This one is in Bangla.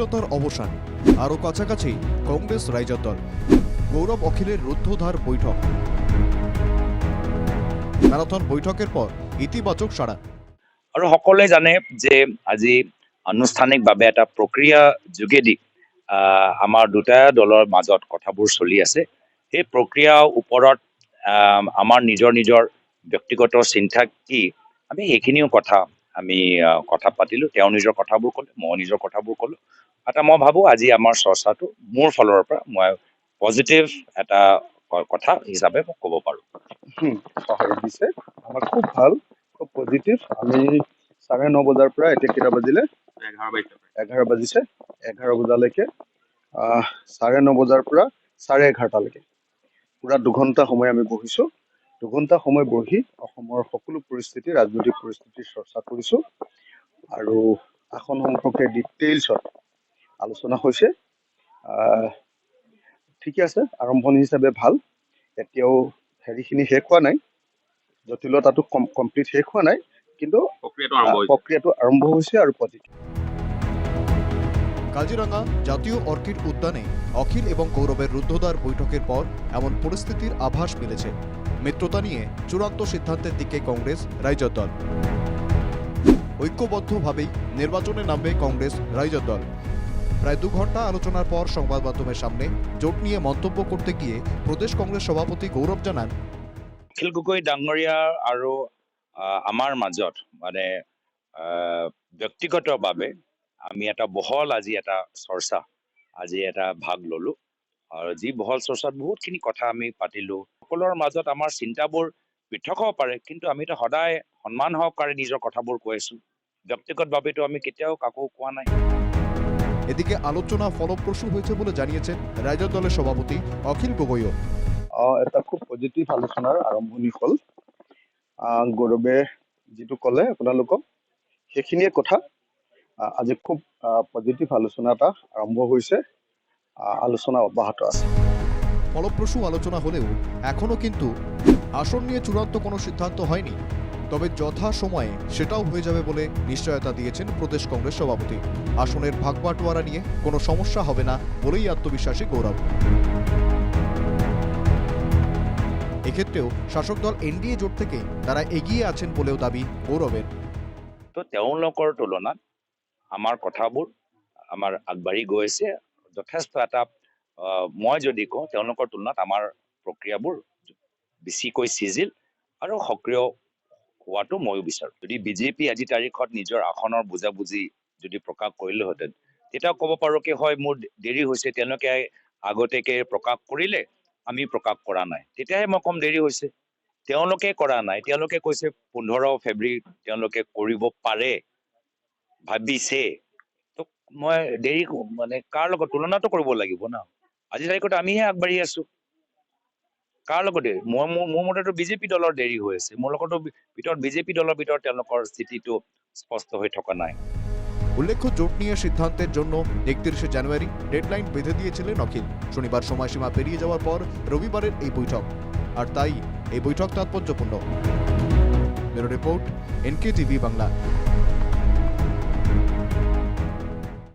জটিলতার অবসান, আরও কাছাকাছি কংগ্রেস রাইজর দল। গৌরব অখিলের রুদ্ধদ্বার বৈঠক, ম্যারাথন বৈঠকের পর ইতিবাচক সাড়া। আৰু সকলোৱে জানে যে আজি আনুষ্ঠানিকভাৱে এটা প্ৰক্ৰিয়া যোগেদি আমাৰ দুটা দলৰ মাজত কথাবোৰ চলি আছে। সেই প্ৰক্ৰিয়াৰ ওপৰত আমাৰ নিজৰ নিজৰ ব্যক্তিগত চিন্তা কি, আমি সেইখিনিও কথা পাতিলোঁ। তেওঁ নিজৰ কথাবোৰ ক'লে, মই নিজৰ কথাবোৰ ক'লোঁ। এটা মই ভাবোঁ আজি আমাৰ চৰ্চাটো মোৰ ফালৰ পৰা মই পজিটিভ এটা কথা হিচাপে ক'ব পাৰোঁ। সহায় দিছে, আমাৰ খুব ভাল, খুব পজিটিভ। আমি 9:30 বজাৰ পৰা এতিয়া কেইটা বাজিলে? 11 বাজিছে। 11 বজালৈকে 9:30 বজাৰ পৰা 11:30লৈকে পুৰা 2 ঘণ্টা সময় আমি বহিছোঁ। 2 ঘণ্টা সময় বহি অসমৰ সকলো পৰিস্থিতি, ৰাজনৈতিক পৰিস্থিতিৰ চৰ্চা কৰিছোঁ আৰু আসন সম্পৰ্কে ডিটেইলছত আলোচনা হৈছে। ঠিকে আছে, আৰম্ভণি হিচাপে ভাল। এতিয়াও হেৰিখিনি শেষ হোৱা নাই, জটিলতাটো কমপ্লিট শেষ হোৱা নাই, কিন্তু প্ৰক্ৰিয়াটো আৰম্ভ হৈছে আৰু পজিটিভ। কাজিরাঙ্গা জাতীয় অর্কিড উদ্যানে অখিল এবং গৌরবের রুদ্ধদ্বার বৈঠকের পর এমন পরিস্থিতির আভাস মিলেছে। মিত্রতা নিয়ে চূড়ান্ত সিদ্ধান্তের দিকে কংগ্রেস রাইজর দল। ঐক্যবদ্ধভাবেই নির্বাচনে নামবে কংগ্রেস রাইজর দল। প্রায় 2 ঘণ্টা আলোচনার পর সংবাদ মাধ্যমের সামনে জোট নিয়ে মন্তব্য করতে গিয়ে প্রদেশ কংগ্রেস সভাপতি গৌরব জানান, অখিল গগৈ ডাঙৰীয়া আৰু আমাৰ মাজত মানে ব্যক্তিগতভাৱে আমি এটা বহল আজি এটা চৰ্চা আজি এটা ভাগ ললোঁ। আৰু যি বহল চৰ্চাত বহুতখিনি কথা আমি পাতিলোঁ। সকলোৰে মাজত আমাৰ চিন্তাবোৰ পৃথক হ'ব পাৰে, কিন্তু আমি সদায় সন্মান সহকাৰে নিজৰ কথাবোৰ কৈ আছোঁ। ব্যক্তিগতভাৱেতো আমি কেতিয়াও কাকো কোৱা নাই। এদিকে আলোচনা ফলপ্রসূ হয়েছে বলে জানিয়েছেন রাইজর দলের সভাপতি অখিল গগৈও। এটা খুব পজিটিভ আলোচনাৰ আৰম্ভণি হ'ল। গৌৰৱে যিটো ক'লে আপোনালোকক, সেইখিনিয়ে কথা। আজি খুব পজিটিভ আলোচনা এটা আৰম্ভ হৈছে, আলোচনা অব্যাহত আছে। ফলপ্রসূ আলোচনা হলেও এখনো কিন্তু আসন নিয়ে চূড়ান্ত কোনো সিদ্ধান্ত হয়নি। তবে যথা সময়ে সেটাও হয়ে যাবে বলে নিশ্চয়তা দিয়েছেন প্রদেশ কংগ্রেস সভাপতি। আসনের ভাগবাটোয়ারা নিয়ে কোনো সমস্যা হবে না বলেই আত্মবিশ্বাসী গৌরব। এক্ষেত্রেও শাসক দল এনডিএ জোট থেকে তারা এগিয়ে আছেন বলেও দাবি গৌরবের। তো তেওঁলোকৰ তুলনাত আমাৰ কথাবোৰ আমাৰ আগবাঢ়ি গৈ আছে যথেষ্ট এটা। মই যদি কওঁ তেওঁলোকৰ তুলনাত আমাৰ প্ৰক্ৰিয়াবোৰ বেছিকৈ চিজিল আৰু সক্ৰিয় হোৱাটো ময়ো বিচাৰোঁ। যদি বিজেপি আজি তাৰিখত নিজৰ আসনৰ বুজাবুজি যদি প্ৰকাশ কৰিলেহেঁতেন, তেতিয়া ক'ব পাৰোঁ কি হয় মোৰ দেৰি হৈছে, তেওঁলোকে আগতীয়াকৈ প্ৰকাশ কৰিলে, আমি প্ৰকাশ কৰা নাই, তেতিয়াহে মই ক'ম দেৰি হৈছে। তেওঁলোকে কৰা নাই, তেওঁলোকে কৈছে 15 ফেব্ৰুৱাৰীত তেওঁলোকে কৰিব পাৰে ভাবিছে। তো মই দেৰি মানে কাৰ লগত তুলনাটো কৰিব লাগিব ন। আজি তাৰিখত আমিহে আগবাঢ়ি আছো। কাৰ লগতে মোৰ মতেতো বিজেপি দলৰ দেৰি হৈ আছে। মোৰ লগতো বিজেপি দলৰ ভিতৰত তেওঁলোকৰ স্থিতিটো স্পষ্ট হৈ থকা নাই। উল্লেখ্য, জোট নিয়ে সিদ্ধান্তের জন্য 31শে জানুয়ারি ডেডলাইন বেঁধে দিয়েছিলেন অখিল। শনিবার সময়সীমা পেরিয়ে যাওয়ার পর রবিবারের এই বৈঠক, আর তাই এই বৈঠক তাৎপর্যপূর্ণ। Bureau report, NKTV Bangla.